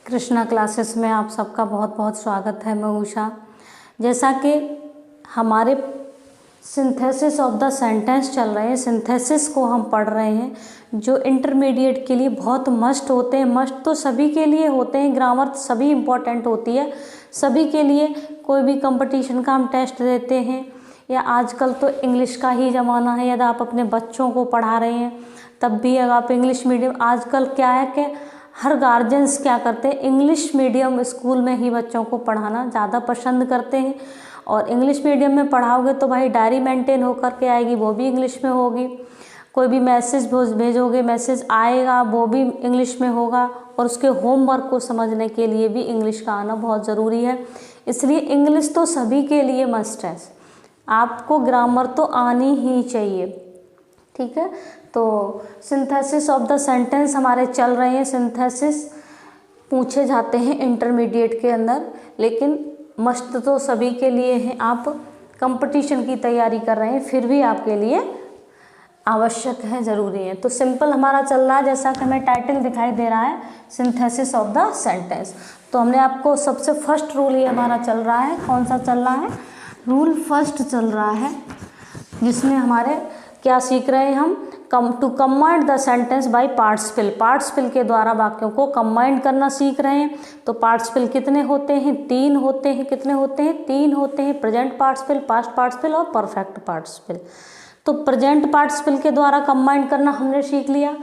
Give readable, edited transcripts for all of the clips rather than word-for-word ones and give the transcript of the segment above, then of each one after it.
Krishna classes में आप सबका बहुत बहुत स्वागत है। मैं उषा। जैसा कि हमारे सिंथेसिस ऑफ द सेंटेंस चल रहे हैं, सिंथेसिस को हम पढ़ रहे हैं जो इंटरमीडिएट के लिए बहुत मस्ट होते हैं। मस्ट तो सभी के लिए होते हैं, ग्रामर सभी इम्पोर्टेंट होती है सभी के लिए। कोई भी कंपटीशन का हम टेस्ट देते हैं या आजकल तो इंग्लिश का ही ज़माना है, यदि आप अपने बच्चों को पढ़ा रहे हैं तब भी अगर आप इंग्लिश मीडियम, आजकल क्या है कि हर गार्जियंस क्या करते हैं, इंग्लिश मीडियम स्कूल में ही बच्चों को पढ़ाना ज़्यादा पसंद करते हैं। और इंग्लिश मीडियम में पढ़ाओगे तो भाई डायरी मेंटेन होकर के आएगी, वो भी इंग्लिश में होगी। कोई भी मैसेज भेजोगे, मैसेज आएगा वो भी इंग्लिश में होगा। और उसके होमवर्क को समझने के लिए भी इंग्लिश का आना बहुत ज़रूरी है। इसलिए इंग्लिश तो सभी के लिए मस्ट है। आपको ग्रामर तो आनी ही चाहिए, ठीक है। तो सिंथेसिस ऑफ द सेंटेंस हमारे चल रहे हैं। सिंथेसिस पूछे जाते हैं इंटरमीडिएट के अंदर, लेकिन मस्ट तो सभी के लिए हैं। आप कंपटीशन की तैयारी कर रहे हैं फिर भी आपके लिए आवश्यक है, ज़रूरी है। तो सिंपल हमारा चल रहा है, जैसा कि हमें टाइटल दिखाई दे रहा है, सिंथेसिस ऑफ द सेंटेंस। तो हमने आपको सबसे फर्स्ट रूल ये हमारा चल रहा है। कौन सा चल रहा है? रूल फर्स्ट चल रहा है, जिसमें हमारे क्या सीख रहे हैं हम? To combine the sentence by participle. Participle के द्वारा वाक्यों को कंबाइन करना सीख रहे हैं। तो पार्टिसिपल कितने होते हैं? 3 होते हैं। कितने होते हैं? 3 होते हैं। प्रेजेंट पार्टिसिपल, पास्ट पार्टिसिपल और परफेक्ट पार्टिसिपल। तो प्रेजेंट पार्टिसिपल के द्वारा कंबाइन करना हमने सीख लिया,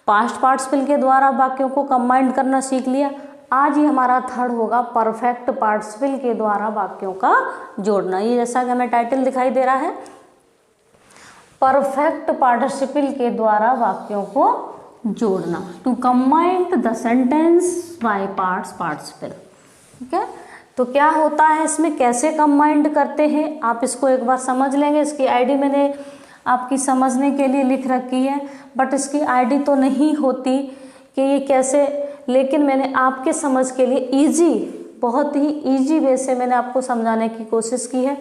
पास्ट पार्टिसिपल के द्वारा वाक्यों को कंबाइन करना सीख लिया। आज ही हमारा थर्ड होगा परफेक्ट पार्टिसिपल के द्वारा वाक्यों का जोड़ना। ये जैसा कि हमें टाइटल दिखाई दे रहा है, परफेक्ट पार्टिसिपल के द्वारा वाक्यों को जोड़ना। To combine the sentence by parts participle, ठीक है। तो क्या होता है इसमें, कैसे कंबाइंड करते हैं, आप इसको एक बार समझ लेंगे। इसकी आईडी मैंने आपकी समझने के लिए लिख रखी है, बट इसकी आईडी तो नहीं होती कि ये कैसे, लेकिन मैंने आपके समझ के लिए इजी, बहुत ही इजी वे से मैंने आपको समझाने की कोशिश की है।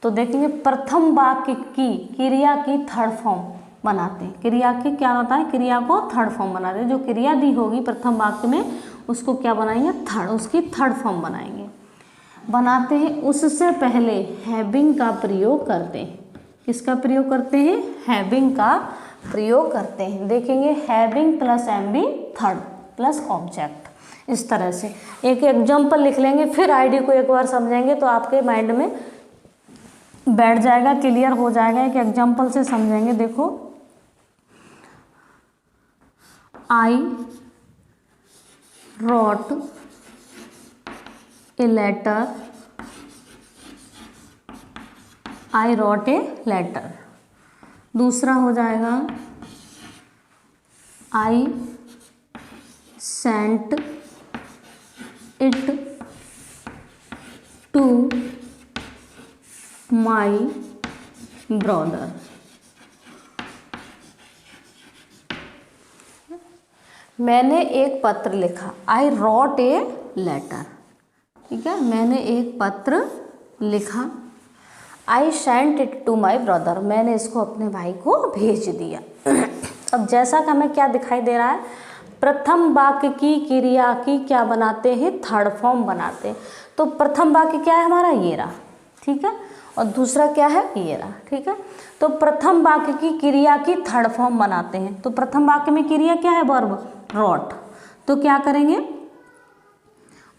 तो देखेंगे, प्रथम वाक्य की क्रिया की थर्ड फॉर्म बनाते हैं। क्रिया की क्या होता है? क्रिया को थर्ड फॉर्म बनाते हैं। जो क्रिया दी होगी प्रथम वाक्य में उसको क्या बनाएंगे? थर्ड, उसकी थर्ड फॉर्म बनाएंगे, बनाते हैं। उससे पहले हैविंग का प्रयोग करते हैं। किसका प्रयोग करते हैं? हैविंग का प्रयोग करते हैं। देखेंगे, having plus MB third plus object, इस तरह से एक एग्जाम्पल लिख लेंगे, फिर आईडी को एक बार समझेंगे तो आपके माइंड में बैठ जाएगा, क्लियर हो जाएगा। एक एग्जाम्पल से समझेंगे। देखो, I wrote a letter, I wrote a letter. दूसरा हो जाएगा, I sent it to my brother. मैंने एक पत्र लिखा, आई रोट ए लेटर, ठीक है। मैंने एक पत्र लिखा, I sent it to my brother, मैंने इसको अपने भाई को भेज दिया। अब जैसा कि हमें क्या दिखाई दे रहा है, प्रथम वाक्य की क्रिया की क्या बनाते हैं? थर्ड फॉर्म बनाते हैं। तो प्रथम वाक्य क्या है हमारा? ये रहा, ठीक है। और दूसरा क्या है? ये रहा, ठीक है। तो प्रथम वाक्य की क्रिया की थर्ड फॉर्म बनाते हैं। तो प्रथम वाक्य में क्रिया क्या है? Verb wrote. तो क्या करेंगे?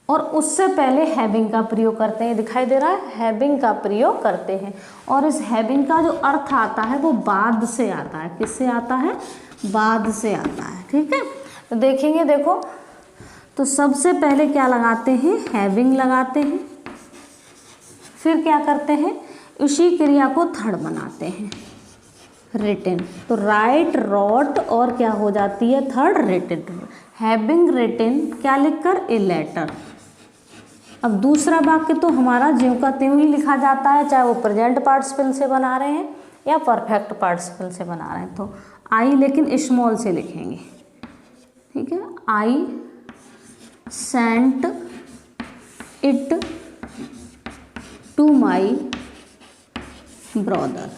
और उससे पहले हैविंग का प्रयोग करते हैं। दिखाई दे रहा है, हैविंग का प्रयोग करते हैं। और इस हैविंग का जो अर्थ आता है वो बाद से आता है। किससे आता है? बाद से आता है, ठीक है। तो देखेंगे, देखो, तो सबसे पहले क्या लगाते हैं? हैविंग लगाते हैं। फिर क्या करते हैं? उसी क्रिया को थर्ड बनाते हैं, रिटन। तो राइट, रोट और क्या हो जाती है? Third, written. हैविंग रिटन क्या लिखकर? A letter. अब दूसरा वाक्य तो हमारा ज्यों का त्यों ही लिखा जाता है, चाहे वो प्रेजेंट पार्टिसिपल से बना रहे हैं या परफेक्ट पार्टिसिपल से बना रहे हैं। तो आई लेकिन स्मॉल से लिखेंगे, ठीक है। I sent it to my brother.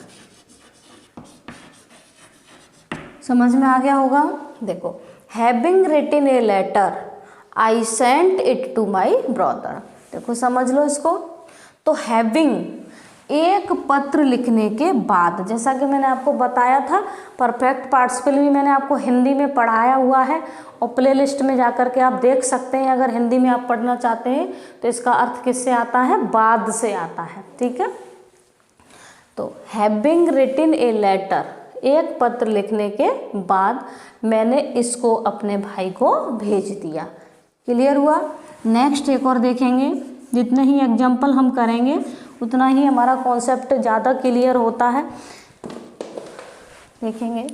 समझ में आ गया होगा। देखो, having written a letter, I sent it to my brother. देखो समझ लो इसको। तो हैविंग, एक पत्र लिखने के बाद, जैसा कि मैंने आपको बताया था, परफेक्ट पार्टिसिपल भी मैंने आपको हिंदी में पढ़ाया हुआ है और प्ले लिस्ट में जाकर के आप देख सकते हैं। अगर हिंदी में आप पढ़ना चाहते हैं तो इसका अर्थ किससे आता है? बाद से आता है। ठीक है। तो हैविंग रिटन ए लेटर, एक पत्र लिखने के बाद मैंने इसको अपने भाई को भेज दिया। क्लियर हुआ? नेक्स्ट एक और देखेंगे। जितने ही एग्जाम्पल हम करेंगे उतना ही हमारा कॉन्सेप्ट ज़्यादा क्लियर होता है। देखेंगे,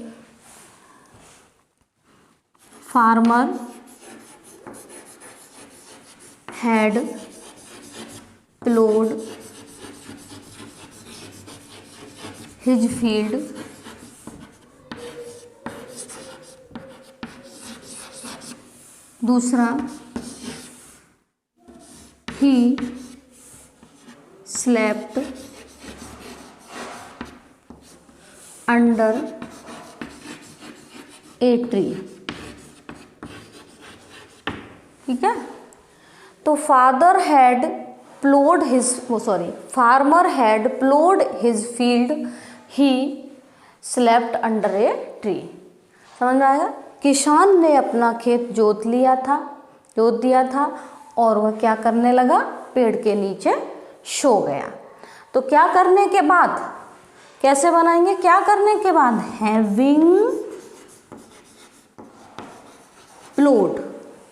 फार्मर हैड प्लोड हिज फील्ड दूसरा, ही slept under a tree। ठीक है। तो farmer had प्लोड his field, he slept under a tree. समझ में आएगा? किसान ने अपना खेत जोत दिया था और वह क्या करने लगा? पेड़ के नीचे सो गया। तो क्या करने के बाद, कैसे बनाएंगे? क्या करने के बाद? हैविंग प्लोड।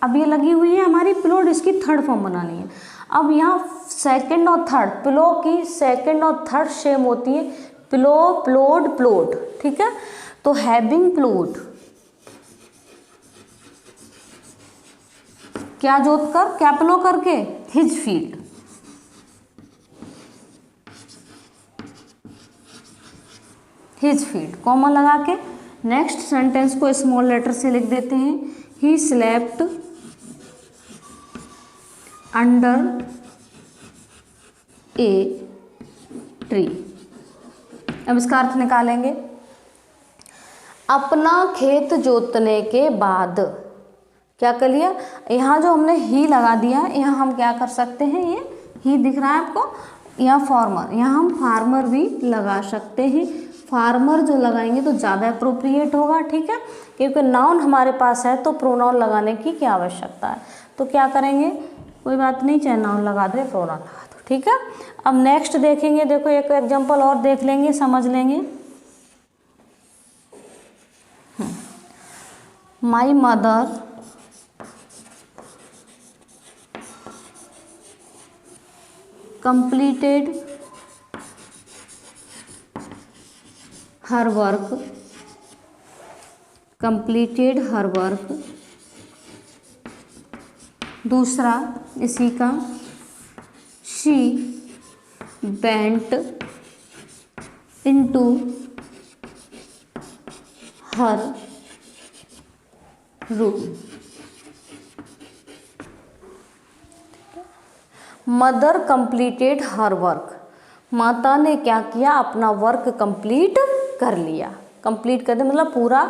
अब ये लगी हुई है हमारी प्लोड, इसकी थर्ड फॉर्म बनानी है। अब यहाँ सेकंड और थर्ड, प्लो की सेकंड और थर्ड सेम होती है, प्लो प्लोड प्लोड। ठीक है। तो हैविंग प्लोड, क्या जोत कर, क्या प्लो करके? His field. His field comma लगा के नेक्स्ट सेंटेंस को स्मॉल लेटर से लिख देते हैं। He slept under a tree. अब इसका अर्थ निकालेंगे। अपना खेत जोतने के बाद क्या कर लिया? यहाँ जो हमने ही लगा दिया, यहाँ हम क्या कर सकते हैं? ये ही दिख रहा है आपको, यहाँ फार्मर, यहाँ हम फार्मर भी लगा सकते हैं। फार्मर जो लगाएंगे तो ज़्यादा अप्रोप्रिएट होगा। ठीक है। क्योंकि नाउन हमारे पास है तो प्रोनाउन लगाने की क्या आवश्यकता है? तो क्या करेंगे? कोई बात नहीं, चाहे नाउन लगा दे, प्रोनाउन लगा दो। ठीक है। अब नेक्स्ट देखेंगे। देखो एक एग्जांपल और देख लेंगे, समझ लेंगे। My mother completed her work, दूसरा इसी का, she went into her room। Mother completed her work, माता ने क्या किया? अपना वर्क कंप्लीट कर लिया। कंप्लीट कर दिया मतलब पूरा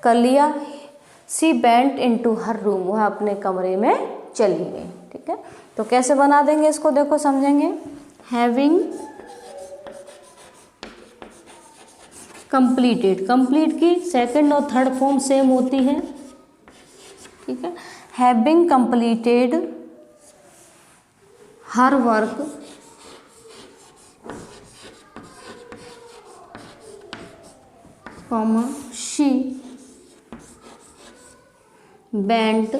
कर लिया। She went into her room, वह अपने कमरे में चली गई। ठीक है। तो कैसे बना देंगे इसको? देखो समझेंगे। हैविंग कंप्लीटेड, कंप्लीट की सेकंड और थर्ड फॉर्म सेम होती है। ठीक है। Having completed her work comma she went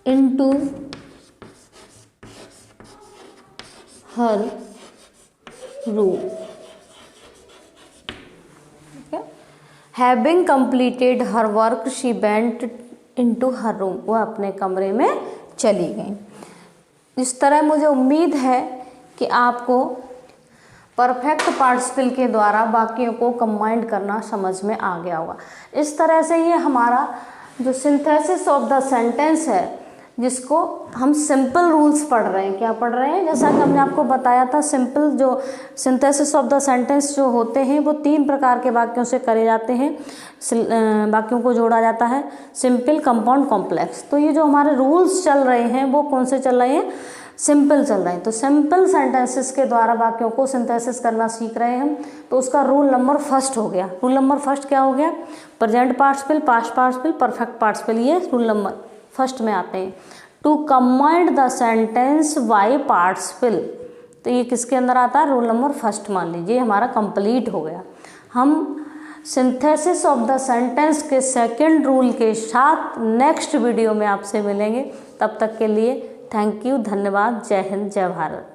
into her room. Having completed her work she went into her room, वह अपने कमरे में चली गई। इस तरह मुझे उम्मीद है कि आपको परफेक्ट पार्टिसिपल के द्वारा वाक्यों को कंबाइंड करना समझ में आ गया होगा। इस तरह से ये हमारा जो सिंथेसिस ऑफ द सेंटेंस है, जिसको हम सिंपल रूल्स पढ़ रहे हैं। क्या पढ़ रहे हैं? जैसा कि हमने आपको बताया था, सिंपल जो सिंथेसिस ऑफ द सेंटेंस जो होते हैं वो 3 प्रकार के वाक्यों से करे जाते हैं। वाक्यों को जोड़ा जाता है, सिंपल, कंपाउंड, कॉम्प्लेक्स। तो ये जो हमारे रूल्स चल रहे हैं वो कौन से चल रहे हैं? सिंपल चल रहे हैं। तो सिंपल सेंटेंसेस के द्वारा वाक्यों को सिंथेसिस करना सीख रहे हैं हम। तो उसका रूल नंबर फर्स्ट हो गया। रूल नंबर फर्स्ट क्या हो गया? Present participle, past participle, perfect participle, ये रूल नंबर फर्स्ट में आते हैं। To combined the sentence by participle, तो ये किसके अंदर आता है? Rule number first. मान लीजिए हमारा कंप्लीट हो गया। हम सिंथेसिस ऑफ द सेंटेंस के सेकंड रूल के साथ नेक्स्ट वीडियो में आपसे मिलेंगे। तब तक के लिए थैंक यू, धन्यवाद, जय हिंद, जय भारत।